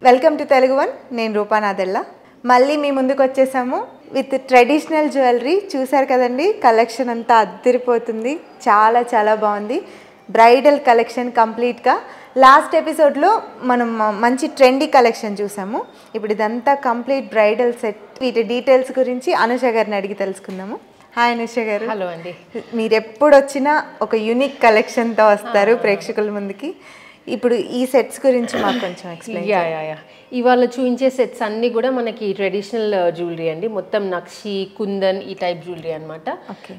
Welcome to Telugu one. నేను రూపా నాదెల్ల. మళ్ళీ మీ ముందుకు వచ్చేసాము విత్ ట్రెడిషనల్ జ్యువెలరీ. చూసారు కదండి, కలెక్షన్ అంతా అద్దరిపోతుంది. చాలా చాలా బాగుంది. బ్రైడల్ కలెక్షన్ కంప్లీట్గా. లాస్ట్ ఎపిసోడ్లో మనం మంచి ట్రెండీ కలెక్షన్ చూసాము. ఇప్పుడు ఇదంతా కంప్లీట్ బ్రైడల్ సెట్. వీటి డీటెయిల్స్ గురించి అనుష గారిని అడిగి తెలుసుకుందాము. హాయ్ అనుష గారు. హలో అండి. మీరు ఎప్పుడు వచ్చినా ఒక యూనిక్ కలెక్షన్తో వస్తారు ప్రేక్షకుల ముందుకి. ఇప్పుడు ఈ సెట్స్ గురించి మాకు కొంచెం ఎక్స్ప్లెయిన్. ఇవాళ చూపించే సెట్స్ అన్నీ కూడా మనకి ట్రెడిషనల్ జ్యువెలరీ అండి. మొత్తం నక్షి, కుందన్ ఈ టైప్ జ్యువెలరీ అనమాట.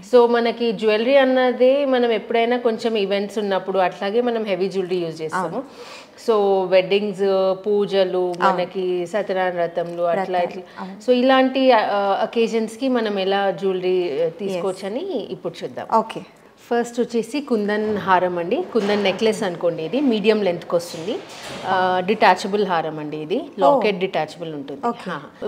సో మనకి జ్యువెలరీ అన్నదే మనం ఎప్పుడైనా కొంచెం ఈవెంట్స్ ఉన్నప్పుడు అట్లాగే మనం హెవీ జ్యువెలరీ యూజ్ చేస్తాము. సో వెడ్డింగ్స్, పూజలు, మనకి సత్యనారాయణ వ్రతంలు అట్లా ఇట్లా. సో ఇలాంటి అకేజన్స్కి మనం ఎలా జ్యువెలరీ తీసుకోవచ్చని ఇప్పుడు చూద్దాం. ఓకే. ఫస్ట్ వచ్చేసి కుందన్ హారం అండి. కుందన్ నెక్లెస్ అనుకోండి. ఇది మీడియం లెంత్కి వస్తుంది. డిటాచబుల్ హారం అండి. ఇది లాకెట్ డిటాచబుల్ ఉంటుంది.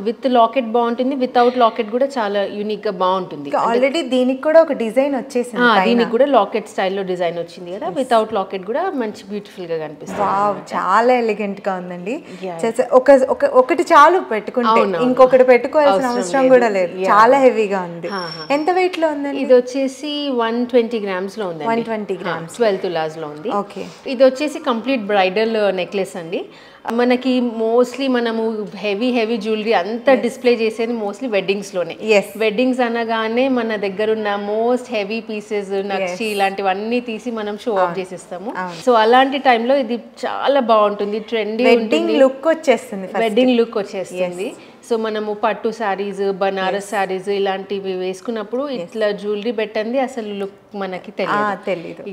విత్ లాకెట్ బాగుంటుంది, వితౌట్ లాకెట్ కూడా చాలా యూనిక్ గా బాగుంటుంది. ఆల్రెడీ దీనికి కూడా ఒక డిజైన్ వచ్చేసింది. దీనికి కూడా లాకెట్ స్టైల్లో డిజైన్ వచ్చింది కదా. వితౌట్ లాకెట్ కూడా మంచి బ్యూటిఫుల్ గా కనిపిస్తుంది. చాలా ఎలిగెంట్ గా ఉందండి. ఒకటి చాలు పెట్టుకుంటే, ఇంకొకటి పెట్టుకోవాల్సిన అవసరం కూడా లేదు. చాలా హెవీగా ఉంది. ఎంత వెయిట్ లో ఉందండి? ఇది వచ్చేసి 120 గ్రామ్స్ లో ఉంది. 120 గ్రామ్స్, 12 తులాస్ లో ఉంది. ఓకే. ఇది వచ్చేసి కంప్లీట్ బ్రైడల్ నెక్లెస్ అండి. మనకి మోస్ట్లీ మనము హెవీ జ్యువెలరీ అంతా డిస్ప్లే చేసేది మోస్ట్లీ వెడ్డింగ్స్ లోనే. వెడ్డింగ్స్ అనగానే మన దగ్గర ఉన్న మోస్ట్ హెవీ పీసెస్, నక్షి ఇలాంటివన్నీ తీసి మనం షో ఆఫ్ చేసేస్తాము. సో అలాంటి టైంలో ఇది చాలా బాగుంటుంది. ట్రెండీ వెడ్డింగ్ లుక్ వచ్చేస్తుంది. వెడ్డింగ్ లుక్ వచ్చేస్తుంది. సో మనము పట్టు శారీస్, బనారస్ శారీస్ ఇలాంటివి వేసుకున్నప్పుడు ఇట్లా జ్యువెలరీ పెట్టండి అసలు లుక్ మనకి తెలియదు.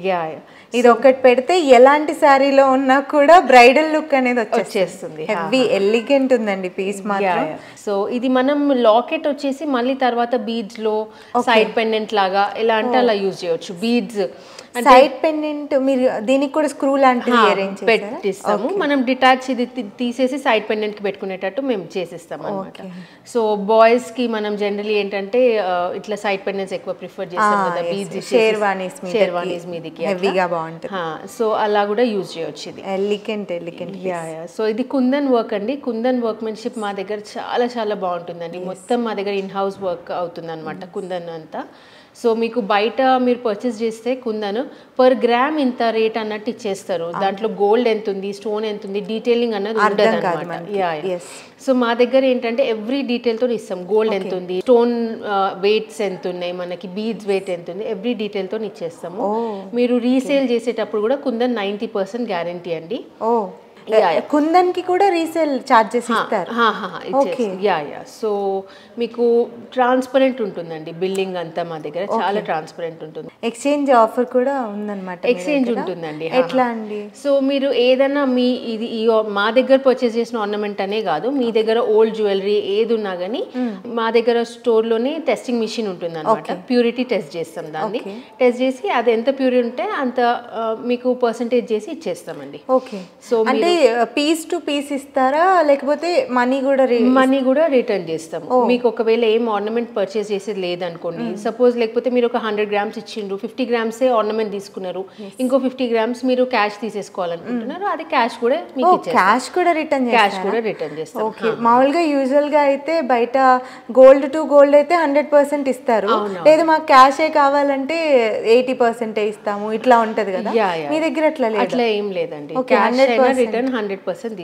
ఇది ఒకటి పెడితే ఎలాంటి శారీలో ఉన్నా కూడా బ్రైడల్ లుక్ అనేది వచ్చేస్తుంది. హెవీ ఎలిగెంట్ ఉందండి పీస్ మాత్రం. సో ఇది మనం లాకెట్ వచ్చేసి మళ్ళీ తర్వాత బీడ్స్ లో సైడ్ పెండెంట్ లాగా ఎలా అంటే అలా యూజ్ చేయొచ్చు. బీడ్స్ సైడ్ పెండెంట్ మీరు దీనికి కూడా స్క్రూ లాంటిది అరేంజ్ పెట్టిస్తాము. మనం డిటాచ్ ఇది తీసేసి సైడ్ పెండెంట్ కి పెట్టుకునేటట్టు మేము చేసిస్తాం అన్నమాట. సో బాయ్స్ కి మనం జనరలీ ఏంటంటే ఇట్లా సైడ్ పెండెంట్స్ ఎక్కువ ప్రిఫర్ చేస్తాం కదా. బీడ్స్, షేర్వానీస్ మీదకి హెవీగా బాగుంటుంది. సో అలా కూడా యూజ్ చేయొచ్చు. ఇది ఎలిగెంట్. సో ఇది కుందన్ వర్క్ అండి. కుందన్ వర్క్మెన్షిప్ మా దగ్గర చాలా చాలా బాగుంటుందండి. మొత్తం మా దగ్గర ఇన్ హౌస్ వర్క్ అవుతుంది అనమాట కుందన్ అంతా. సో మీకు బయట మీరు పర్చేస్ చేస్తే కుందన్ పర్ గ్రామ్ ఇంత రేట్ అన్నట్టు ఇచ్చేస్తారు. దాంట్లో గోల్డ్ ఎంత ఉంది, స్టోన్ ఎంత ఉంది, డీటెయిలింగ్ అన్నది ఉండదు అనమాట. సో మా దగ్గర ఏంటంటే ఎవ్రీ డీటెయిల్తో ఇస్తాం. గోల్డ్ ఎంత ఉంది, స్టోన్ వెయిట్స్ ఎంత ఉన్నాయి, మనకి బీడ్స్ వెయిట్ ఎంత ఉంది, ఎవ్రీ డీటెయిల్తో ఇచ్చేస్తాము. మీరు రీసేల్ చేసేటప్పుడు కూడా కుందన్ 90% గ్యారంటీ అండి. కుందన్ కి కూడా రీసేల్ చార్జెస్ ఇస్తారు. సో మీకు ట్రాన్స్పరెంట్ ఉంటుందండి బిల్లింగ్ అంతా. మా దగ్గర చాలా ట్రాన్స్పరెంట్ ఉంటుంది. ఎక్స్చేంజ్ ఆఫర్ కూడా ఉందన్నమాట. ఎక్స్చేంజ్ ఉంటుందండి. ఎట్లా అండి? సో మీరు ఏదైనా మీ ఇది మా దగ్గర పర్చేస్ చేసిన ఆర్నమెంట్ అనే కాదు, మీ దగ్గర ఓల్డ్ జ్యువెలరీ ఏది ఉన్నా కానీ మా దగ్గర స్టోర్ లోనే టెస్టింగ్ మిషన్ ఉంటుంది అనమాట. ప్యూరిటీ టెస్ట్ చేస్తాం. దాన్ని టెస్ట్ చేసి అది ఎంత ప్యూరిటీ ఉంటే అంత మీకు పర్సంటేజ్ చేసి ఇచ్చేస్తామండి. ఓకే. సో అంటే పీస్ టు పీస్ ఇస్తారా లేకపోతే మనీ కూడా రిటర్న్ చేస్తాము. మీకు ఒకవేళ ఏం ఆర్నమెంట్ పర్చేస్ చేసేది లేదనుకోండి, సపోజ్ లేకపోతే మీరు ఒక 100 గ్రామ్స్ ఇచ్చిండ్రు, 50 గ్రామ్సే ఆర్నమెంట్ తీసుకున్నారు, ఇంకో 50 గ్రామ్స్ మీరు క్యాష్ తీసేసుకోవాలనుకుంటున్నారు, అది క్యాష్ కూడా మీకు క్యాష్ కూడా రిటర్న్ చేస్తాం. ఓకే. మామూలుగా యూజువల్ గా అయితే బయట గోల్డ్ టు గోల్డ్ అయితే 100% ఇస్తారు. లేదు మాకు క్యాషే కావాలంటే 80% ఇస్తాము, ఇట్లా ఉంటది కదా. మీ దగ్గర అట్లా ఏం లేదండి. క్యాష్ అయినా రిటర్న్ 100%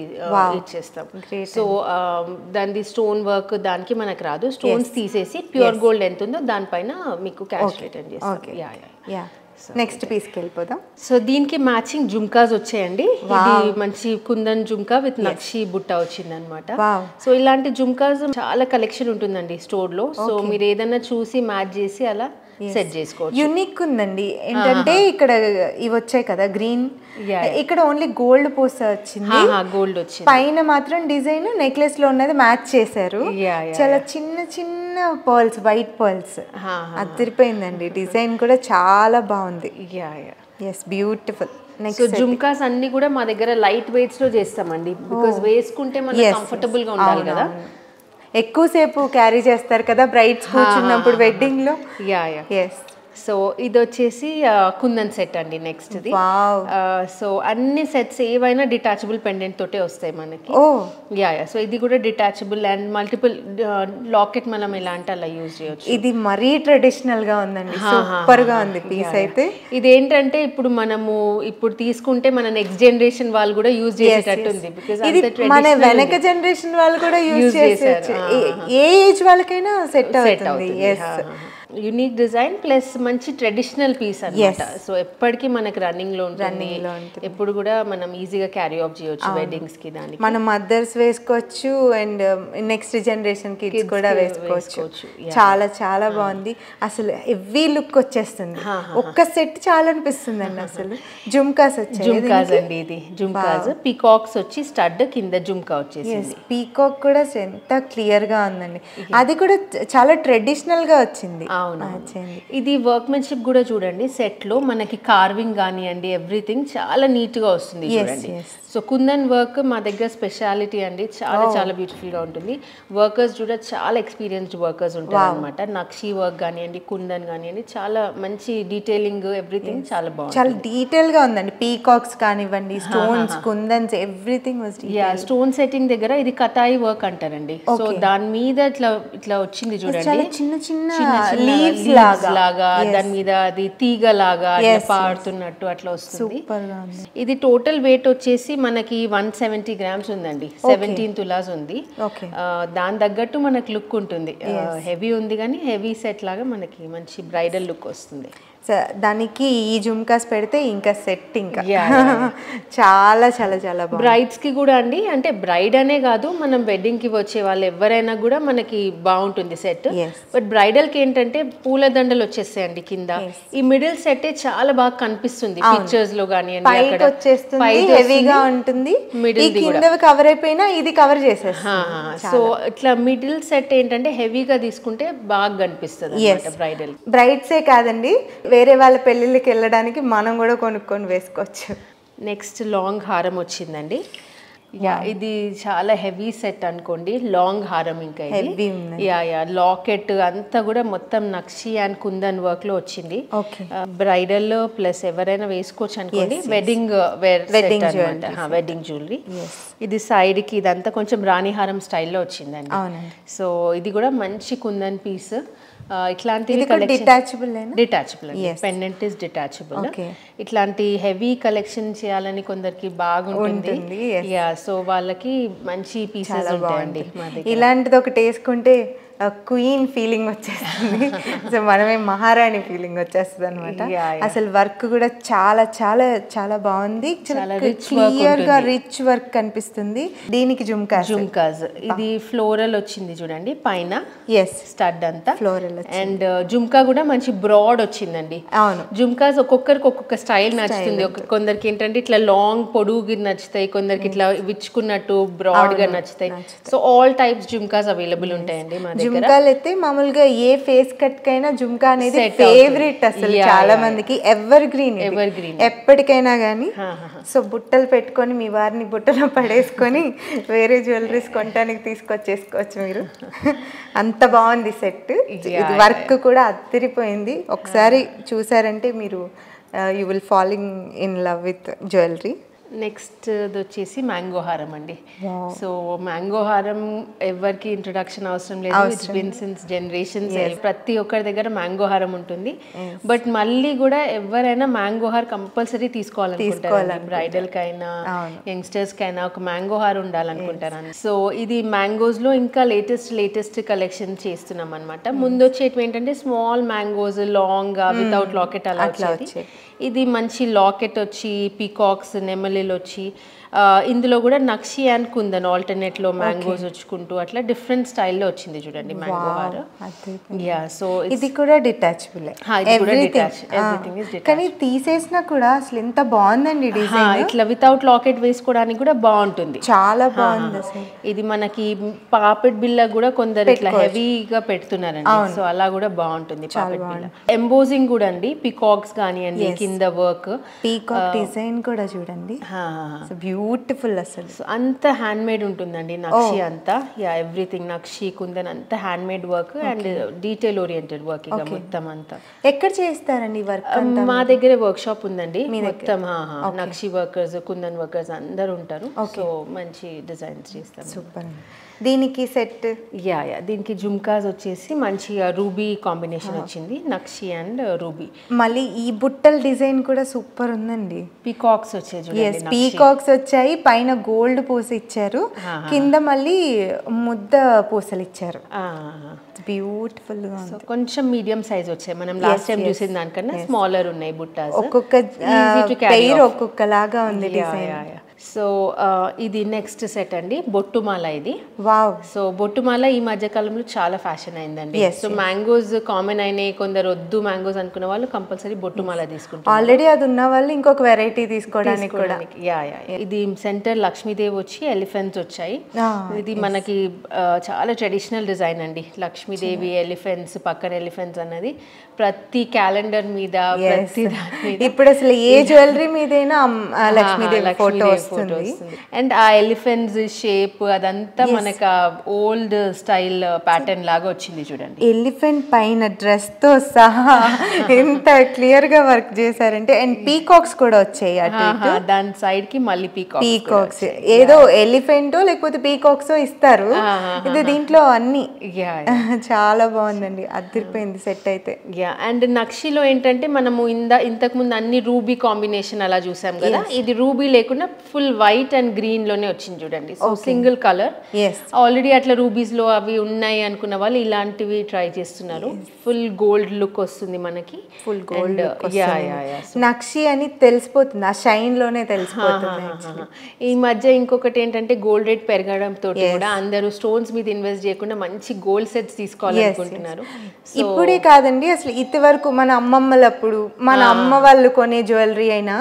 ఇచ్చేస్తాం. సో దాని స్టోన్ వర్క్ దానికి మనకు రాదు. స్టోన్స్ తీసేసి ప్యూర్ గోల్డ్ ఎంత ఉందో దానిపైన మీకు క్యాష్ రిటర్న్ చేస్తాం. నెక్స్ట్ పీస్కి వెళ్ళిపోదాం. సో దీనికి మ్యాచింగ్ జుమ్కాస్ వచ్చాయండి. ఇది మంచి కుందన్ జుమ్కా విత్ నక్షి బుట్ట వచ్చింది అనమాట. సో ఇలాంటి జుమ్కాస్ చాలా కలెక్షన్ ఉంటుందండి స్టోర్ లో. సో మీరు ఏదైనా చూసి మ్యాచ్ చేసి అలా సెట్ చేసుకోవచ్చు. యూనిక్ ఉందండి. ఏంటంటే ఇక్కడ ఇవి వచ్చాయి కదా గ్రీన్, ఇక్కడ ఓన్లీ గోల్డ్ పూస వచ్చింది, గోల్డ్ వచ్చింది. పైన మాత్రం డిజైన్ నెక్లెస్ లో ఉన్నది మ్యాచ్ చేశారు. చాలా చిన్న చిన్న పర్ల్స్, వైట్ పర్ల్స్, అదిరిపోయిందండి. డిజైన్ కూడా చాలా బాగుంది. బ్యూటిఫుల్. సో జుమ్కాస్ అన్ని కూడా మా దగ్గర లైట్ వెయిట్స్ లో చేస్తామండి. బికాస్ వేసుకుంటే మనకి కంఫర్టబుల్ గా ఉండాలి కదా. ఎక్కువసేపు క్యారీ చేస్తారు కదా బ్రైడ్స్ కూర్చున్నప్పుడు వెడ్డింగ్ లో. సో ఇది వచ్చేసి కుందన్ సెట్ అండి నెక్స్ట్ది. వావ్. సో అన్ని సెట్స్ ఏవైనా డిటాచబుల్ పెండెంట్ తోటే వస్తాయి మనకి. ఓ యా సో ఇది కూడా డిటాచబుల్ అండ్ మల్టిపుల్ లాకెట్ మనం ఎలా అంటే అలా యూజ్ చేయొచ్చు. ఇది మరీ ట్రెడిషనల్ గా ఉందండి, సూపర్ గా ఉంది పీస్ అయితే. ఇదేంటంటే ఇప్పుడు మనము ఇప్పుడు తీసుకుంటే మన నెక్స్ట్ జనరేషన్ వాళ్ళు కూడా యూజ్ చేసేటట్టు ఉంది. బికాజ్ ఇది మన వెనక జనరేషన్ వాళ్ళు కూడా యూజ్ చేసేయచ్చు, ఏ ఏజ్ వాళ్ళకైనా సెట్ అవుతుంది. యూనిక్ డిజైన్ ప్లస్ మంచి ట్రెడిషనల్ పీస్ అన్నమాట. సో ఎప్పటికీ మనకి రన్నింగ్ లో ఉంటుంది, ఎప్పుడు కూడా మనం ఈజీగా క్యారీ ఆఫ్ చేయొచ్చు వెడ్డింగ్స్ కి. దానికి మన మదర్స్ వేసుకోవచ్చు అండ్ నెక్స్ట్ జనరేషన్ కిడ్స్ కూడా వేసుకోవచ్చు. చాలా చాలా బాగుంది, అసలు హెవీ లుక్ వచ్చేస్తుంది. ఒక్క సెట్ చాలా అనిపిస్తుంది అండి. అసలు జుమ్కాస్ వచ్చాయి. జుమ్కాస్ అండి, ఇది జుమ్కాస్ పీకాక్స్ వచ్చి స్టడ్ కింద జుమ్కా వచ్చేసింది. పీకాక్ కూడా ఎంత క్లియర్ గా ఉందండి, అది కూడా చాలా ట్రెడిషనల్ గా వచ్చింది. అవును, ఇది వర్క్మెన్షిప్ కూడా చూడండి. సెట్ లో మనకి కార్వింగ్ కానివ్వండి ఎవ్రీథింగ్ చాలా నీట్ గా వస్తుంది చూడండి. సో కుందన్ వర్క్ మా దగ్గర స్పెషాలిటీ అండి, చాలా చాలా బ్యూటిఫుల్ గా ఉంటుంది. వర్కర్స్ కూడా చాలా ఎక్స్పీరియన్స్డ్ వర్కర్స్ ఉంటారు అనమాట. నక్షి వర్క్ కానివ్వండి, కుందన్ కానివ్వండి, చాలా మంచి డీటెయిలింగ్ ఎవ్రీథింగ్ చాలా బాగుంది. చాలా డీటెయిల్ గా ఉందండి. పీకాక్స్ కానివ్వండి, stones, kundans, everything was detail. Stone setting దగ్గర ఇది కతాయి వర్క్ అంటారండి. సో దాని మీద ఇట్లా ఇట్లా వచ్చింది చూడండి, చిన్న చిన్న లీవ్స్ లాగా దాని మీద అది తీగ లాగా పాడుతున్నట్టు అట్లా వస్తుంది. ఇది టోటల్ వెయిట్ వచ్చేసి మనకి 170 grams ఉందండి. 17 తులాస్ ఉంది. దాని తగ్గట్టు మనకి లుక్ ఉంటుంది. హెవీ ఉంది కానీ హెవీ సెట్ లాగా మనకి మంచి బ్రైడల్ లుక్ వస్తుంది. దానికి ఈ జుమ్కాస్ పెడితే ఇంకా సెట్ ఇంకా చాలా చాలా చాలా బాగుంది. బ్రైడ్స్ కి కూడా అండి, అంటే బ్రైడ్ అనే కాదు, మనం వెడ్డింగ్ కి వచ్చే వాళ్ళు ఎవరైనా కూడా మనకి బాగుంటుంది సెట్. బట్ బ్రైడల్ కి ఏంటంటే పూల దండలు వచ్చేస్తాయండి కింద. ఈ మిడిల్ సెట్ చాలా బాగా కనిపిస్తుంది పిక్చర్స్ లో గానియండి, పైకి వచ్చేస్తుంది, హెవీగా ఉంటుంది. మిడిల్ కింద కవర్ అయిపోయినా ఇది కవర్ చేసేస్తుంది. సో ఇట్లా మిడిల్ సెట్ ఏంటంటే హెవీగా తీసుకుంటే బాగా కనిపిస్తుంది బ్రైడల్. బ్రైడ్సే కాదండి, వేరే వాళ్ళ పెళ్ళిళ్ళకి వెళ్ళడానికి మనం కూడా కొనుక్కొని వేసుకోవచ్చు. నెక్స్ట్ లాంగ్ హారం వచ్చిందండి. ఇది చాలా హెవీ సెట్ అనుకోండి, లాంగ్ హారం. ఇంకా లాకెట్ అంతా కూడా మొత్తం నక్షి అండ్ కుందన్ వర్క్ లో వచ్చింది. బ్రైడల్ ప్లస్ ఎవరైనా వేసుకోవచ్చు అనుకోండి. Wedding wear wedding jewellery. ఇది సైడ్ కి ఇదంతా కొంచెం రాణిహారం స్టైల్లో వచ్చిందండి. సో ఇది కూడా మంచి కుందన్ పీస్. ఇట్లాంటివి డిటాచబుల్ అండి, పెండెంట్ ఇస్ డిటాచబుల్. ఇట్లాంటి హెవీ కలెక్షన్ చేయాలని కొందరికి బాగుంటుంది. సో వాళ్ళకి మంచి పీసెస్ ఉంటాయండి. ఇలాంటిది ఒకటి వేసుకుంటే క్వీన్ ఫీలింగ్ వచ్చేస్తుంది. సో మనమే మహారాణి ఫీలింగ్ వచ్చేస్తుంది అనమాట. అసలు వర్క్ కూడా చాలా చాలా చాలా బాగుంది, క్లియర్ గా రిచ్ వర్క్ కనిపిస్తుంది. దీనికి జుమ్కాస్ ఇది ఫ్లోరల్ వచ్చింది చూడండి పైన. స్టడ్ అంతా ఫ్లోరల్ అండ్ జుమ్కా కూడా మంచి బ్రాడ్ వచ్చిందండి. అవును, జుమ్కాస్ ఒక్కొక్కరికి ఒక్కొక్క స్టైల్ నచ్చుతుంది. కొందరికి ఏంటంటే ఇట్లా లాంగ్ పొడుగు నచ్చుతాయి, కొందరికి ఇట్లా విచ్చుకున్నట్టు బ్రాడ్ గా నచ్చుతాయి. So all types jhumkas available ఉంటాయండి మా దగ్గర. జుమ్కాలు అయితే మామూలుగా ఏ ఫేస్ కట్ కైనా జుమ్కా అనేది ఫేవరెట్ అసలు చాలా మందికి. ఎవర్ గ్రీన్ ఎప్పటికైనా గానీ. సో బుట్టలు పెట్టుకొని మీ వారిని బుట్టలో పడేసుకొని వేరే జ్యువెలరీస్ కొనడానికి తీసుకొచ్చేసుకోవచ్చు మీరు. అంత బాగుంది సెట్. ఇది వర్క్ కూడా అదిరిపోయింది. ఒకసారి చూసారంటే మీరు you will falling in love with jewellery. Next వచ్చేసి మ్యాంగో హారం అండి. సో మ్యాంగో హారం ఎవరికి ఇంట్రొడక్షన్ అవసరం లేదు, ఇట్స్ బిన్ సిన్స్ జనరేషన్స్. ప్రతి ఒక్కరి దగ్గర మ్యాంగో హారం ఉంటుంది. బట్ మళ్ళీ కూడా ఎవరైనా మ్యాంగో హార్ కంపల్సరీ తీసుకోవాలనుకుంటారు. బ్రైడల్ కైనా యంగ్స్టర్స్ కైనా ఒక మ్యాంగో హార్ ఉండాలనుకుంటారు. సో ఇది మ్యాంగోస్ లో ఇంకా లేటెస్ట్ కలెక్షన్ చేస్తున్నాం అనమాట. ముందు వచ్చేటివి ఏంటంటే small mangoes long without locket అలా వచ్చేది. ఇది మంచి లాకెట్ వచ్చి పీకాక్స్ నెమలిలు వచ్చి ఇందులో కూడా నక్షి అండ్ కుందన్ ఆల్టర్నేట్ లో మ్యాంగోస్ వచ్చుకుంటూ అట్లా డిఫరెంట్ స్టైల్లో వచ్చింది చూడండి మ్యాంగో హార్. సో ఇది కూడా డిటాచబుల్, కానీ తీసేసినా కూడా అసలు ఎంత బాగుందండి డిజైన్. ఇట్లా వితౌట్ లాకెట్ వేసుకోవడానికి కూడా బాగుంటుంది, చాలా బాగుంది అసలు. ఇది మనకి పాపెట్ బిల్ల కూడా కొందరు ఇట్లా హెవీగా పెడుతున్నారండి. సో అలా కూడా బాగుంటుంది పాపెట్ బిల్ల. ఎంబోజింగ్ కూడా అండి, పీకాక్స్ కానివ్వండి కింద వర్క్. పీకాక్ డిజైన్ కూడా చూడండి బ్యూటిఫుల్ అసలు. సో అంత హ్యాండ్ మేడ్ ఉంటుందండి నక్షి అంతా. యా, ఎవ్రీథింగ్ నక్షి కుందన్ అంతా hand made work and detail oriented work ఇక మొత్తం అంతా. ఎక్కడ చేస్తారండి వర్క్? మా దగ్గరే వర్క్ షాప్ ఉందండి మొత్తం. నక్షి వర్కర్స్, కుందన్ వర్కర్స్ అందరు ఉంటారు. సో మంచి డిజైన్స్ చేస్తాం. సూపర్. దీనికి సెట్ యా దీనికి జుమ్కాస్ వచ్చేసి మంచిగా రూబీ కాంబినేషన్ వచ్చింది, నక్షి అండ్ రూబీ. మళ్ళీ ఈ బుట్టల డిజైన్ కూడా సూపర్ ఉందండి. పీకాక్స్ వచ్చాయి చూడండి. పీకాక్స్ వచ్చాయి, పైన గోల్డ్ పూస ఇచ్చారు, కింద మళ్ళీ ముద్ద పూసలు ఇచ్చారు. బ్యూటిఫుల్ గా ఉంది. కొంచెం మీడియం సైజ్ వచ్చాయి. మనం లాస్ట్ టైం చూసిన దానికన్నా స్మాలర్ ఉన్నాయి బుట్టాస్. ఒక్కొక్క పెయిర్ ఒక్కొక్కలాగా ఉంది డిజైన్. సో ఇది నెక్స్ట్ సెట్ అండి, బొట్టుమాల. ఇది వావ్. సో బొట్టుమాల ఈ మధ్య కాలంలో చాలా ఫ్యాషన్ అయిందండి. సో మ్యాంగోస్ కామన్ అయినాయి, కొందరు వద్దు మ్యాంగోస్ అనుకున్న వాళ్ళు కంపల్సరీ బొట్టుమాల తీసుకుంటారు. ఆల్రెడీ అది ఉన్న వాళ్ళు ఇంకొక వెరైటీ తీసుకోవడానికి కూడా. యా ఇది సెంటర్ లక్ష్మీదేవి వచ్చి ఎలిఫెంట్స్ వచ్చాయి. ఇది మనకి చాలా ట్రెడిషనల్ డిజైన్ అండి. లక్ష్మీదేవి, ఎలిఫెంట్స్, పక్కన ఎలిఫెంట్స్ అన్నది ప్రతి క్యాలెండర్ మీద, ప్రతి దాని మీద. ఇప్పుడు అసలు ఏ జ్యువెలరీ మీదైనా లక్ష్మీదేవి ఫోటో వస్తుంది. అండ్ ఆ ఎలిఫెంట్స్ షేప్ అదంతా మనకు ఓల్డ్ స్టైల్ ప్యాటర్న్ లాగా వచ్చింది చూడండి. ఎలిఫెంట్ పైన డ్రెస్ తో సహా ఎంత క్లియర్ గా వర్క్ చేశారంటే. అండ్ పీకాక్స్ కూడా వచ్చాయి దాని సైడ్ కి. మళ్ళీ పీకాక్స్ ఏదో ఎలిఫెంటో లేకపోతే పీకాక్స్ ఇస్తారు. ఇది దీంట్లో అన్ని చాలా బాగుందండి, అదిరిపోయింది సెట్ అయితే. అండ్ నక్షిలో ఏంటంటే మనము ఇంతకు ముందు అన్ని రూబీ కాంబినేషన్ అలా చూసాం కదా, ఇది రూబీ లేకుండా ఫుల్ వైట్ అండ్ గ్రీన్ లోనే వచ్చింది చూడండి. So single colour. ఆల్రెడీ అట్లా రూబీస్ లో అవి ఉన్నాయి అనుకున్న వాళ్ళు ఇలాంటివి ట్రై చేస్తున్నారు. ఫుల్ గోల్డ్ లుక్ వస్తుంది మనకి. Full gold. నక్షి అని తెలిసిపోతుంది, ఆ షైన్ లోనే తెలిసిపోతుంది. ఈ మధ్య ఇంకొకటి ఏంటంటే గోల్డ్ రేట్ పెరగడం తోటి కూడా అందరూ స్టోన్స్ మీద ఇన్వెస్ట్ చేయకుండా మంచి గోల్డ్ సెట్స్ తీసుకోవాలనుకుంటున్నారు. ఇప్పుడే కాదండి, అసలు ఇది వరకు మన అమ్మమ్మలప్పుడు మన అమ్మ వాళ్ళు కొనే జ్యువెలరీ అయినా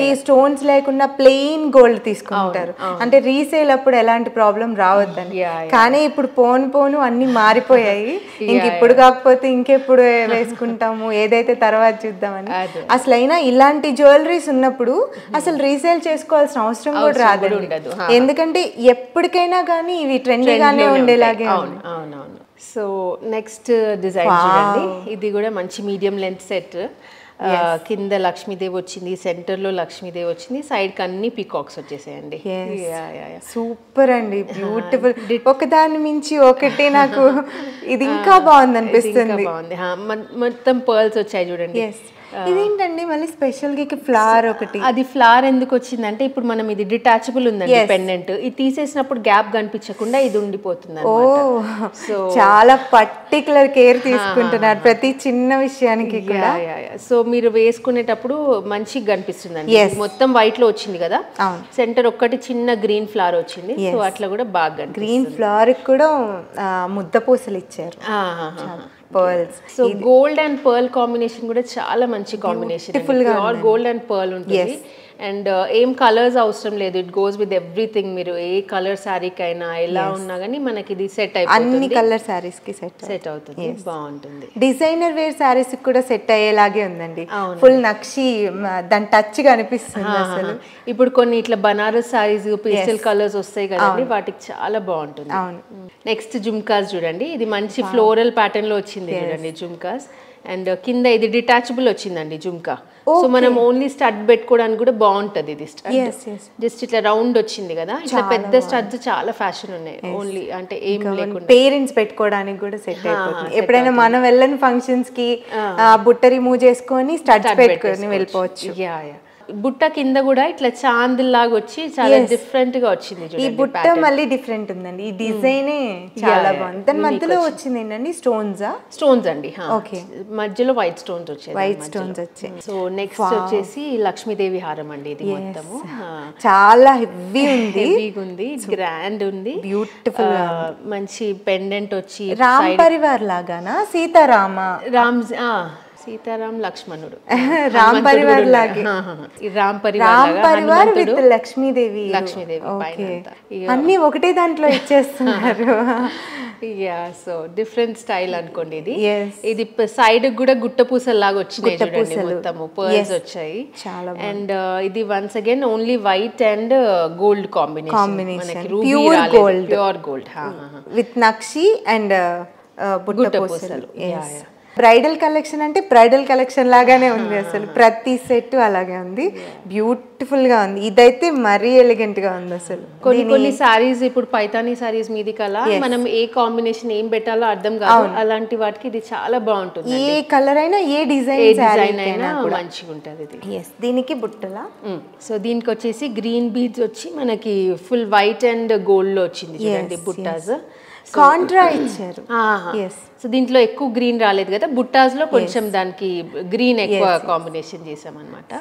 ఈ స్టోన్స్ లేకుండా ప్లెయిన్ గోల్డ్ తీసుకుంటారు. అంటే రీసేల్ అప్పుడు ఎలాంటి ప్రాబ్లం రావద్దని. కానీ ఇప్పుడు పోను అన్ని మారిపోయాయి. ఇంక ఇప్పుడు కాకపోతే ఇంకెప్పుడు వేసుకుంటాము, ఏదైతే తర్వాత చూద్దామని. అసలు అయినా ఇలాంటి జ్యువెలరీస్ ఉన్నప్పుడు అసలు రీసేల్ చేసుకోవాల్సిన అవసరం కూడా రాదండి. ఎందుకంటే ఎప్పటికైనా కానీ ఇవి ట్రెండీగానే ఉండేలాగే. సో నెక్స్ట్ డిజైన్ చూడండి. ఇది కూడా మంచి మీడియం లెంత్ సెట్. కింద లక్ష్మీదేవి వచ్చింది, సెంటర్ లో లక్ష్మీదేవి వచ్చింది, సైడ్ కి అన్ని పీకాక్స్ వచ్చేసాయండి. సూపర్ అండి, బ్యూటిఫుల్. ఒకదాని మించి ఒకటి నాకు ఇది ఇంకా బాగుంది అనిపిస్తుంది. మొత్తం పర్ల్స్ వచ్చాయి చూడండి. ఇదేంటండి మళ్ళీ స్పెషల్ గా ఫ్లవర్ ఒకటి. అది ఫ్లవర్ ఎందుకు వచ్చిందంటే ఇప్పుడు మనం ఇది డిటాచబుల్ ఉందండి పెండెంట్. ఇది తీసేసినప్పుడు గ్యాప్ కనిపించకుండా ఇది ఉండిపోతుంది. సో చాలా పర్టికులర్ కేర్ తీసుకుంటున్నారు ప్రతి చిన్న విషయానికి కూడా. సో మీరు వేసుకునేటప్పుడు మంచిగా కనిపిస్తుందండి. మొత్తం వైట్ లో వచ్చింది కదా, సెంటర్ ఒక్కటి చిన్న గ్రీన్ ఫ్లవర్ వచ్చింది. సో అట్లా కూడా బాగా గ్రీన్ ఫ్లవర్ కూడా ముద్ద పూసలు ఇచ్చారు. Pearls. So gold and pearl combination కూడా చాలా మంచి కాంబినేషన్. గోల్డ్ అండ్ పర్ల్ ఉంటుంది. అండ్ ఏం కలర్స్ అవసరం లేదు, ఇట్ గోస్ విత్ ఎవ్రీథింగ్. మీరు ఏ కలర్ శారీకి అయినా ఎలా ఉన్నా కానీ మనకి ఇది సెట్ అయిపోతుంది. అన్ని కలర్ శారీస్ కి సెట్ అవుతుంది, బాగుంటుంది. డిజైనర్ వేర్ శారీస్ కూడా సెట్ అయ్యేలాగే ఉందండి. ఫుల్ నక్షి దాని టచ్ గా అనిపిస్తుంది అసలు. ఇప్పుడు కొన్ని ఇట్లా బనారస్ శారీస్ పేస్టల్ కలర్స్ వస్తాయి కదండి, వాటికి చాలా బాగుంటుంది. నెక్స్ట్ జుమ్కాస్ చూడండి. ఇది మంచి ఫ్లోరల్ ప్యాటర్న్ లో వచ్చింది చూడండి జుమ్కాస్. అండ్ కింద ఇది డిటాచబుల్ వచ్చిందండి జుమ్కా. సో మనం ఓన్లీ స్టడ్ పెట్టుకోవడానికి కూడా బాగుంటది. ఇది జస్ట్ ఇట్లా రౌండ్ వచ్చింది కదా, ఇట్లా పెద్ద స్టడ్స్ చాలా ఫ్యాషన్ ఉన్నాయి. ఓన్లీ అంటే ఏం లేకుండా పేరెంట్స్ పెట్టుకోవడానికి కూడా సెట్ అయిపోతుంది. ఎప్పుడైనా మనం వెళ్ళని ఫంక్షన్స్ కి బుట్ట రిమూవ్ చేసుకొని స్టడ్స్ పెట్టుకొని వెళ్ళిపోవచ్చు. బుట్ట కింద కూడా ఇట్లా చాందిల్లాగా వచ్చి చాలా డిఫరెంట్ గా వచ్చింది. ఈ బుట్ట మళ్ళీ డిఫరెంట్ ఉందండి, ఈ డిజైన్ చాలా బాగుంది. దాని మధ్యలో వచ్చింది ఏంటండి స్టోన్స్ అండి. మధ్యలో వైట్ స్టోన్స్ వచ్చాయి. వైట్ స్టోన్స్ వచ్చాయి. సో నెక్స్ట్ వచ్చేసి లక్ష్మీదేవి హారం అండి. ఇది మొత్తము చాలా హెవీ ఉంది, గ్రాండ్ ఉంది, బ్యూటిఫుల్. మంచి పెండెంట్ వచ్చి రామ్ పరివార్ లాగానా, సీతారామ సీతారాం లక్ష్మణుడు రామ్ పరివార్ లాగే రామ్ రామ్ పరివార్ పరివార్ విత్ లక్ష్మీదేవి పైన అంతా. అన్ని ఒకటే దాంట్లో ఇచ్చేస్తున్నారు. యా సో డిఫరెంట్ స్టైల్ అనుకోండి ఇది. Yes. ఇది సైడ్ కూడా గుట్ట పూసల్లాగా వచ్చినాయి చూడండి, మొత్తము పర్ల్స్ వచ్చాయి. చాలా అండ్ ఇది once again only white and gold combination, మనకి రూబీ రాలేదు, pure gold with nakshi and గుట్ట పూసలు. బ్రైడల్ కలెక్షన్ అంటే బ్రైడల్ కలెక్షన్ లాగానే ఉంది, అసలు ప్రతి సెట్ అలాగే ఉంది, బ్యూటిఫుల్ గా ఉంది. ఇదైతే మరీ ఎలిగెంట్ గా ఉంది అసలు. కొన్ని సారీస్ ఇప్పుడు పైతానీ సారీస్ మీది కలా మనం ఏ కాంబినేషన్ ఏం పెట్టాలో అర్థం కాదు, అలాంటి వాటికి ఇది చాలా బాగుంటుంది. ఏ కలర్ అయినా ఏ డిజైన్ అయినా మంచిగా ఉంటుంది ఇది. దీనికి బుట్టలా. సో దీనికి వచ్చేసి గ్రీన్ బీడ్స్ వచ్చి మనకి ఫుల్ వైట్ అండ్ గోల్డ్ లో వచ్చింది చూడండి బుట్టాస్. కాంట్రా ఇచ్చారు. సో దీంట్లో ఎక్కువ గ్రీన్ రాలేదు కదా, బుట్టాస్ లో కొంచెం దానికి గ్రీన్ ఎక్కువ కాంబినేషన్ చేసాం అనమాట.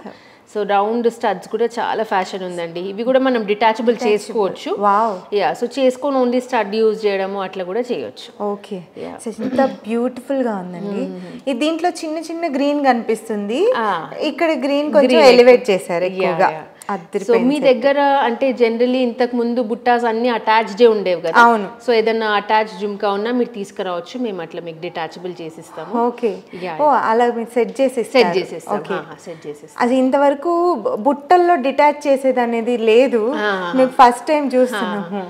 సో రౌండ్ స్టడ్స్ కూడా చాలా ఫ్యాషన్ ఉందండి. ఇవి కూడా మనం డిటాచబుల్ చేసుకోవచ్చు. యా సో చేసుకొని ఓన్లీ స్టడ్ యూజ్ చేయడము అట్లా కూడా చేయొచ్చు. ఓకే, ఇంత బ్యూటిఫుల్ గా ఉందండి. ఇది దీంట్లో చిన్న చిన్న గ్రీన్ కనిపిస్తుంది, ఇక్కడ గ్రీన్ కొంచెం ఎలివేట్ చేశారు ఎక్కువగా. సో మీ దగ్గర అంటే జనరలీ ఇంతకు ముందు బుట్టాస్ అన్ని అటాచ్డ్ ఉండేవి కదా. అవును. సో ఏదైనా అటాచ్ జుమ్కా ఉన్నా మీరు తీసుకురావచ్చు, మేము అట్లా మీకు డిటాచబుల్ చేసిస్తాము. ఓకే, ఓ అలా మీరు సెట్ చేసేస్తాం. అది ఇంతవరకు బుట్టల్లో డిటాచ్ చేసేది అనేది లేదు, మేము ఫస్ట్ టైం చూస్తున్నాము.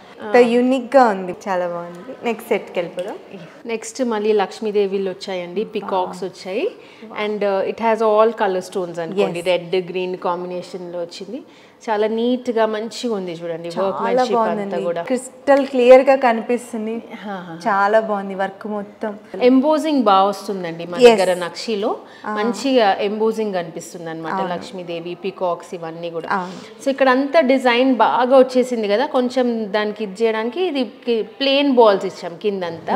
యూనిక్ గా ఉంది, చాలా బాగుంది. నెక్స్ట్ సెట్ కి వెళ్ళిపోదాం. నెక్స్ట్ మళ్ళీ లక్ష్మీదేవిలు వచ్చాయండి, పికాక్స్ వచ్చాయి. And it has all colour stones అనుకోండి, రెడ్ గ్రీన్ కాంబినేషన్ లో వచ్చింది. చాలా నీట్ గా మంచిగా ఉంది చూడండి, వర్క్మెన్షిప్ అంతా కూడా క్రిస్టల్ క్లియర్ గా కనిపిస్తుంది, చాలా బాగుంది వర్క్ మొత్తం. ఎంబోజింగ్ బాగా వస్తుందండి మన దగ్గర, నక్షిలో మంచిగా ఎంబోజింగ్ కనిపిస్తుంది అనమాట, లక్ష్మీదేవి పికాక్స్ ఇవన్నీ కూడా. సో ఇక్కడ అంతా డిజైన్ బాగా వచ్చేసింది కదా, కొంచెం దానికి ఇది చేయడానికి ఇది ప్లేన్ బాల్స్ ఇచ్చాం కిందంతా.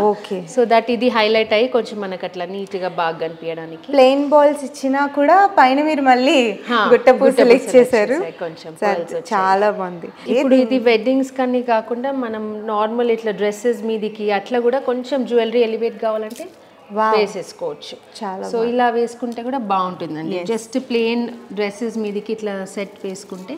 సో దట్ ఇది హైలైట్ అయ్యి కొంచెం మనకు అట్లా నీట్ గా బాగా కనిపించడానికి. ప్లెయిన్ బాల్స్ ఇచ్చినా కూడా పైన మీరు మళ్ళీ గుట్ట పూసలు ఇచ్చేసారు, కొంచెం చాలా బాగుంది. ఇప్పుడు ఇది వెడ్డింగ్స్ కన్నీ కాకుండా మనం నార్మల్ ఇట్లా డ్రెస్సెస్ మీదికి అట్లా కూడా కొంచెం జ్యువెలరీ ఎలివేట్ కావాలంటే వేసేసుకోవచ్చు. సో ఇలా వేసుకుంటే కూడా బాగుంటుందండి. జస్ట్ ప్లెయిన్ డ్రెస్సెస్ మీదికి ఇట్లా సెట్ వేసుకుంటే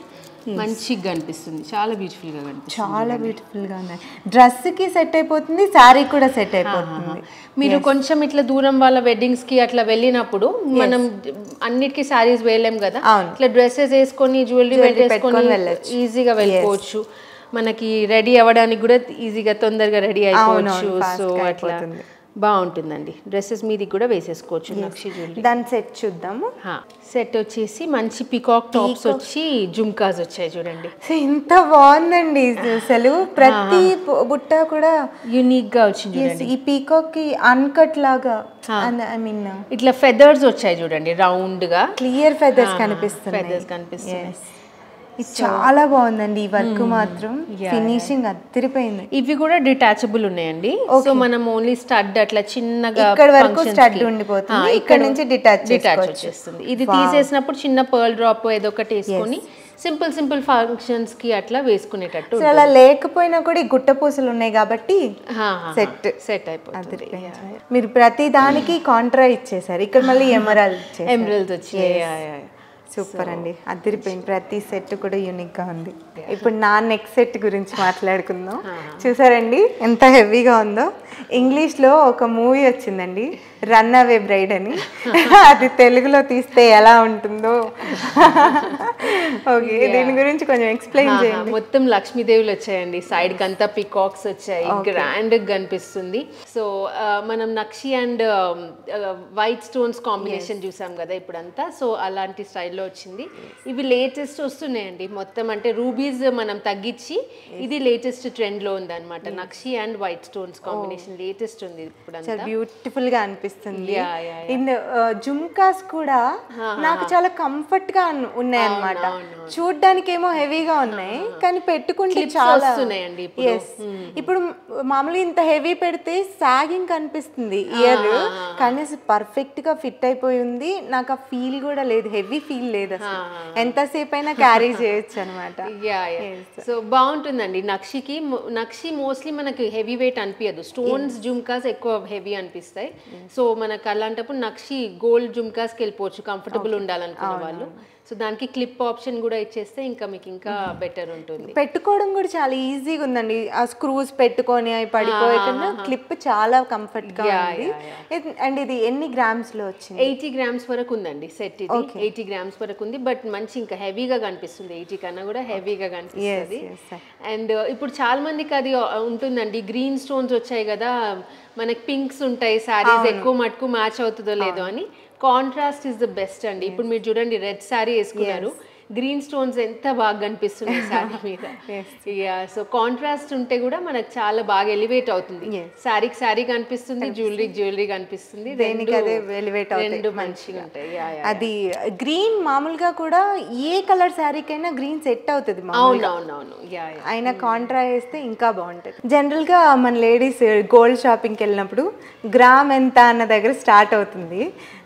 మంచిగా కనిపిస్తుంది, చాలా బ్యూటిఫుల్ గా కనిపిస్తుంది, చాలా బ్యూటిఫుల్ గా ఉంది. డ్రెస్ కి సెట్ అయిపోతుంది, సారీ కూడా సెట్ అయిపోతుంది. మీరు కొంచెం ఇట్లా దూరం వాళ్ళ వెడ్డింగ్స్ కి అట్లా వెళ్ళినప్పుడు మనం అన్నిటికీ సారీస్ వేయలేం కదా, ఇట్లా డ్రెస్సెస్ వేసుకొని జ్యువెలరీ వేసుకొని ఈజీగా వెళ్ళిపోవచ్చు. మనకి రెడీ అవ్వడానికి కూడా ఈజీగా తొందరగా రెడీ అయిపోవచ్చు. సో అట్లా బాగుంటుందండి. డ్రెస్సెస్ మీది కూడా వేసేసుకోవచ్చు నక్షి జ్యువెలరీ. దాని సెట్ చూద్దాము. సెట్ వచ్చేసి మంచి పికాక్ టాప్స్ వచ్చి జుమ్కాస్ వచ్చాయి చూడండి, ఎంత బాగుందండి అసలు. ప్రతి బుట్ట కూడా యూనిక్ గా వచ్చింది చూడండి. ఈ పీకాక్ కి అన్కట్ లాగా ఐ మీన్ ఇట్లా ఫెదర్స్ వచ్చాయి చూడండి, రౌండ్ గా క్లియర్ ఫెదర్స్ కనిపిస్తున్నాయి. ఇది చాలా బాగుందండి, ఈ వర్క్ మాత్రం ఫినిషింగ్ అదిరిపోయింది. ఇవి కూడా డిటాచబుల్ ఉన్నాయండి. సో మనం ఓన్లీ స్టడ్ అట్లా చిన్నగా ఇక్కడ వరకు స్టడ్ ఉండిపోతుంది, ఇక్కడ నుంచి డిటాచ్ వచ్చేస్తుంది. ఇది తీసేసినప్పుడు చిన్న పర్ల్ డ్రాప్ ఏదో ఒకటి వేసుకొని సింపుల్ ఫంక్షన్స్ కి అట్లా వేసుకునేటట్టు. అలా లేకపోయినా కూడా ఈ గుట్ట పూసలు ఉన్నాయి కాబట్టి సెట్ అయిపోతుంది. మీరు ప్రతి దానికి కాంట్రా ఇచ్చేసారు, ఇక్కడ మళ్ళీ ఎమరాల్డ్ వచ్చాయి. సూపర్ అండి, అదిరిపోయింది. ప్రతి సెట్ కూడా యూనిక్ గా ఉంది. ఇప్పుడు నా నెక్స్ట్ సెట్ గురించి మాట్లాడుకుందాం. చూసారండి ఎంత హెవీగా ఉందో. ఇంగ్లీష్ లో ఒక మూవీ వచ్చిందండి, రన్ అవే బ్రైడ్ అని. అది తెలుగులో తీస్తే ఎలా ఉంటుందో. ఓకే, దీని గురించి కొంచెం ఎక్స్ప్లెయిన్ చేయండి. మొత్తం లక్ష్మీదేవులు వచ్చాయండి, సైడ్ కి అంతా పికాక్స్ వచ్చాయి, గ్రాండ్ కనిపిస్తుంది. సో మనం నక్షి అండ్ వైట్ స్టోన్స్ కాంబినేషన్ చూసాం కదా ఇప్పుడంతా. సో అలాంటి స్టైల్లో వచ్చింది. ఇవి లేటెస్ట్ వస్తున్నాయండి మొత్తం, అంటే రూబీస్ మనం తగ్గించి ఇది లేటెస్ట్ ట్రెండ్ లో ఉంది అనమాట. నక్షి and white stones combination latest ఉంది ఇప్పుడు, బ్యూటిఫుల్ గా అనిపిస్తుంది. ఇన్ జుమ్కాస్ కూడా నాకు చాలా కంఫర్ట్ గా ఉన్నాయి అన్నమాట. చూడ్డానికి ఏమో హెవీగా ఉన్నాయి, కానీ పెట్టుకుంటే చాలా ఉన్నాయండి. ఇప్పుడు మామూలుగా ఇంత హెవీ పెడితే సాగింగ్ కనిపిస్తుంది ఇయర్, కానీ పర్ఫెక్ట్ గా ఫిట్ అయిపోయి ఉంది. నాకు ఆ ఫీల్ కూడా లేదు, హెవీ ఫీల్ లేదు అసలు. ఎంతసేపు అయినా క్యారీ చేయొచ్చు అనమాట. సో బాగుంటుందండి. నక్షి మోస్ట్లీ మనకి హెవీ వెయిట్ అనిపించదు, స్టోన్స్ జుమ్కాస్ ఎక్కువ హెవీ అనిపిస్తాయి. సో మనకు అలాంటప్పుడు నక్షి గోల్డ్ జుమ్కాస్కి వెళ్ళిపోవచ్చు కంఫర్టబుల్ ఉండాలనుకున్న వాళ్ళు. సో దానికి క్లిప్ ఆప్షన్ కూడా ఇచ్చేస్తే ఇంకా మీకు ఇంకా బెటర్ ఉంటుంది. పెట్టుకోవడం కూడా చాలా ఈజీగా ఉందండి. ఆ స్క్రూస్ పెట్టుకొని అవి పడిపోయకుండా క్లిప్ చాలా కంఫర్ట్గా ఉంది. అండ్ ఇది ఎన్ని గ్రామ్స్లో వచ్చింది? 80 grams వరకు ఉందండి సెట్. ఇది 80 grams వరకు ఉంది. బట్ మంచి ఇంకా హెవీగా కనిపిస్తుంది, 80 కన్నా కూడా హెవీగా కనిపిస్తుంది. అండ్ ఇప్పుడు చాలా మందికి అది ఉంటుందండి, గ్రీన్ స్టోన్స్ వచ్చాయి కదా మనకి, పింక్స్ ఉంటాయి, శారీస్ ఎక్కువ మటుకు మ్యాచ్ అవుతుందో లేదో అని. కాంట్రాస్ట్ ఈస్ ద బెస్ట్ అండి. ఇప్పుడు మీరు చూడండి రెడ్ శారీ వేసుకున్నారు, గ్రీన్ స్టోన్స్ ఎంత బాగా కనిపిస్తుంది శారీ మీద. సో కాంట్రాస్ట్ ఉంటే కూడా మనకు చాలా బాగా ఎలివేట్ అవుతుంది. శారీకి శారీ కనిపిస్తుంది, జ్యువెలరీ కనిపిస్తుంది, రెండు మంచిగా ఉంటాయి. అది గ్రీన్ మామూలుగా కూడా ఏ కలర్ శారీకైనా గ్రీన్ సెట్ అవుతుంది. అవునవునవును. అయినా కాంట్రా వేస్తే ఇంకా బాగుంటుంది. జనరల్ గా మన లేడీస్ గోల్డ్ షాపింగ్కి వెళ్ళినప్పుడు గ్రామ్ ఎంత అన్న దగ్గర స్టార్ట్ అవుతుంది.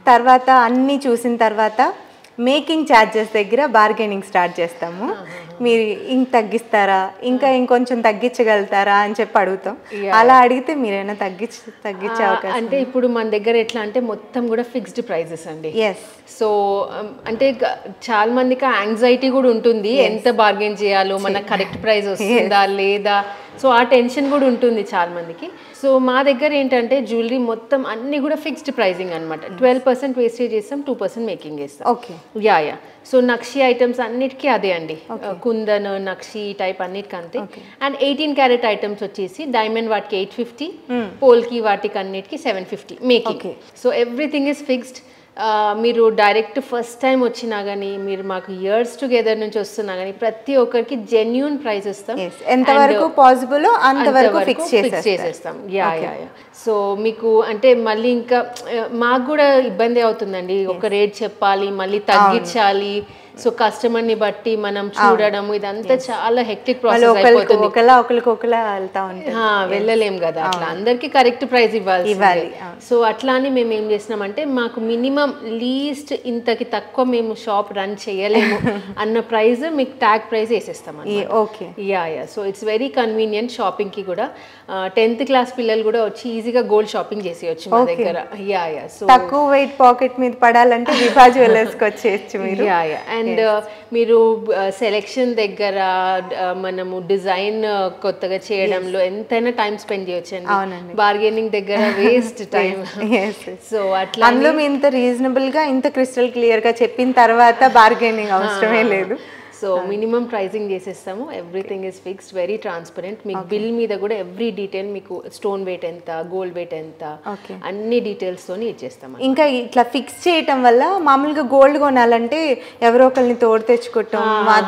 తర్వాత అన్నీ చూసిన తర్వాత మేకింగ్ ఛార్జెస్ దగ్గర బార్గెనింగ్ స్టార్ట్ చేస్తాము. మీరు ఇంక తగ్గిస్తారా, ఇంకా ఇంకొంచెం తగ్గించగలుగుతారా అని చెప్పి అడుగుతాం. అలా అడిగితే మీరైనా తగ్గించే అవకాశం? అంటే ఇప్పుడు మన దగ్గర ఎట్లా అంటే మొత్తం కూడా ఫిక్స్డ్ ప్రైజెస్ అండి. సో అంటే చాలా మందికి యాంగ్జైటీ కూడా ఉంటుంది, ఎంత బార్గెన్ చేయాలో, మన కరెక్ట్ ప్రైస్ వస్తుందా లేదా, సో ఆ టెన్షన్ కూడా ఉంటుంది చాలా మందికి. సో మా దగ్గర ఏంటంటే జ్యువెలరీ మొత్తం అన్ని కూడా ఫిక్స్డ్ ప్రైజింగ్ అనమాట. 12% వేస్టేజ్ చేస్తాం, 2% మేకింగ్ చేస్తాం. ఓకే. యా సో నక్షి ఐటమ్స్ అన్నిటికీ అదే అండి, కుందన్ నక్షి టైప్ అన్నిటికీ అంతే. అండ్ 18 క్యారెట్ ఐటమ్స్ వచ్చేసి డైమండ్ వాటికి 850, పోల్కి వాటికి అన్నిటికీ 750 making. So everything is fixed. మీరు డైరెక్ట్ ఫస్ట్ టైం వచ్చినా కానీ, మీరు మాకు ఇయర్స్ టుగెదర్ నుంచి వస్తున్నా కానీ ప్రతి ఒక్కరికి జెన్యూన్ ప్రైస్ ఇస్తాం. ఎంతవరకు పాసిబుల్ అంతవరకు ఫిక్స్ చేసేస్తాం. యా సో మీకు అంటే మళ్ళీ ఇంకా మాకు కూడా ఇబ్బంది అవుతుందండి, ఒక రేట్ చెప్పాలి మళ్ళీ తగ్గించాలి. సో కస్టమర్ని బట్టి మనం చూడడం ఇదంతా చాలా హెక్టిక్ ప్రాసెస్ అయిపోతుంది. వెళ్ళలేం కదా, అట్లా అందరికి కరెక్ట్ ప్రైస్ ఇవ్వాలి. సో అట్లా అని మేము ఏం చేసినామంటే మాకు మినిమం లీస్ట్ ఇంతకి తక్కువ మేము షాప్ రన్ చేయలేము అన్న ప్రైస్ మీకు ట్యాగ్ ప్రైస్ వేసేస్తాం. Yeah so it's very convenient shopping కి కూడా. 10th క్లాస్ పిల్లలు కూడా వచ్చి ఈజీగా గోల్డ్ షాపింగ్ చేసేయచ్చు మా దగ్గర. యా సో తక్కువ వెయిట్ పాకెట్ మీద పడాలంటే విభా జ్యువెలర్స్కి వచ్చేయచ్చు మీరు. అండ్ మీరు సెలెక్షన్ దగ్గర మనము డిజైన్ కొత్తగా చేయడంలో ఎంతైనా టైం స్పెండ్ చేయొచ్చు అండి. బార్గెనింగ్ దగ్గర వేస్ట్ టైం. సో అట్లా అందులో మీ ఇంత రీజనబుల్ గా ఇంత క్రిస్టల్ క్లియర్ గా చెప్పిన తర్వాత బార్గెనింగ్ అవసరమే లేదు. సో మినిమం ప్రైజింగ్ చేసేస్తాము, everything is fixed, very transparent. మీకు బిల్ మీద కూడా ఎవ్రీ డీటెయిల్, మీకు స్టోన్ వెయిట్ ఎంత, గోల్డ్ వెయిట్ ఎంత, అన్ని డీటెయిల్స్ తోని ఇచ్చేస్తాము. ఇంకా ఇట్లా ఫిక్స్ చేయటం వల్ల మామూలుగా గోల్డ్ కొనాలంటే ఎవరో ఒకరిని తోడు తెచ్చుకోవటం,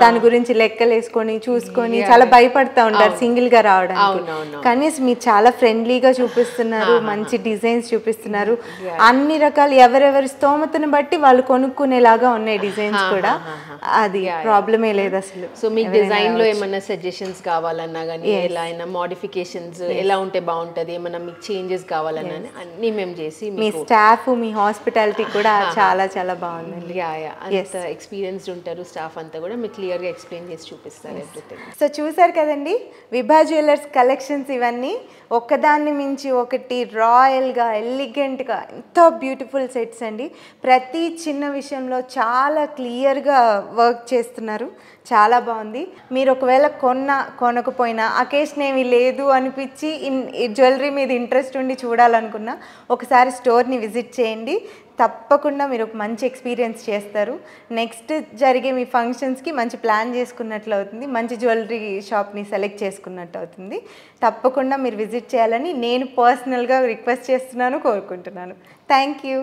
దాని గురించి లెక్కలు వేసుకొని చూసుకొని చాలా భయపడతా ఉంటారు సింగిల్ గా రావడానికి. కానీ మీరు చాలా ఫ్రెండ్లీగా చూపిస్తున్నారు, మంచి డిజైన్స్ చూపిస్తున్నారు, అన్ని రకాలు ఎవరెవరి స్తోమతను బట్టి వాళ్ళు కొనుక్కునేలాగా ఉన్నాయి డిజైన్స్ కూడా. అది ప్రాబ్లమే లేదు అసలు. సో మీకు డిజైన్ లో ఏమైనా సజెషన్స్ కావాలన్నా కానీ, ఎలా అయినా మోడిఫికేషన్స్ ఎలా ఉంటే బాగుంటది, ఏమైనా మీకు చేంజెస్ కావాలన్నా అన్ని మేము చేసి, మీ స్టాఫ్ మీ హాస్పిటాలిటీ కూడా చాలా చాలా బాగుంది. అంత ఎక్స్పీరియన్స్డ్ ఉంటారు స్టాఫ్ అంతా కూడా, మీకు క్లియర్ గా ఎక్స్ప్లెయిన్ చేసి చూపిస్తారు ఎవ్రీథింగ్. సో చూసారు కదండి విభా జ్యువెలర్స్ కలెక్షన్స్ ఇవన్నీ ఒకదాన్ని మించి ఒకటి రాయల్గా ఎలిగెంట్గా ఎంతో బ్యూటిఫుల్ సెట్స్ అండి. ప్రతి చిన్న విషయంలో చాలా క్లియర్గా వర్క్ చేస్తున్నారు, చాలా బాగుంది. మీరు ఒకవేళ కొనకపోయినా అకేషన్ ఏమీ లేదు అనిపించి జ్యువెలరీ మీద ఇంట్రెస్ట్ ఉండి చూడాలనుకున్నా ఒకసారి స్టోర్ని విజిట్ చేయండి, తప్పకుండా మీరు ఒక మంచి ఎక్స్పీరియన్స్ చేస్తారు. నెక్స్ట్ జరిగే మీ ఫంక్షన్స్కి మంచి ప్లాన్ చేసుకున్నట్లు అవుతుంది, మంచి జ్యువెలరీ షాప్ని సెలెక్ట్ చేసుకున్నట్టు అవుతుంది. తప్పకుండా మీరు విజిట్ చేయాలని నేను పర్సనల్గా రిక్వెస్ట్ చేస్తున్నాను, కోరుకుంటున్నాను. Thank you.